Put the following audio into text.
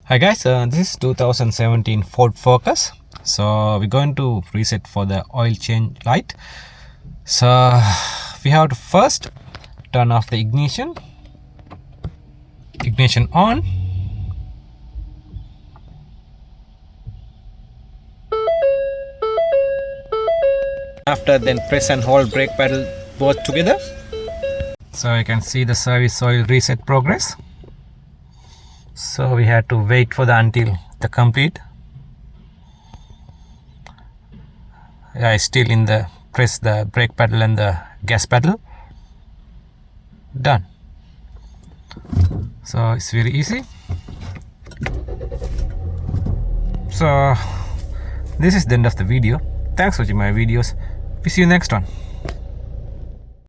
Hi guys, this is 2017 Ford Focus. So we're going to reset for the oil change light. So we have to first turn off the ignition on. After then press and hold brake pedal both together. So you can see the service oil reset progress. So we had to wait for until the complete. I still in the press the brake pedal and the gas pedal. Done. So it's very easy. So this is the end of the video. Thanks for watching my videos. We see you next one.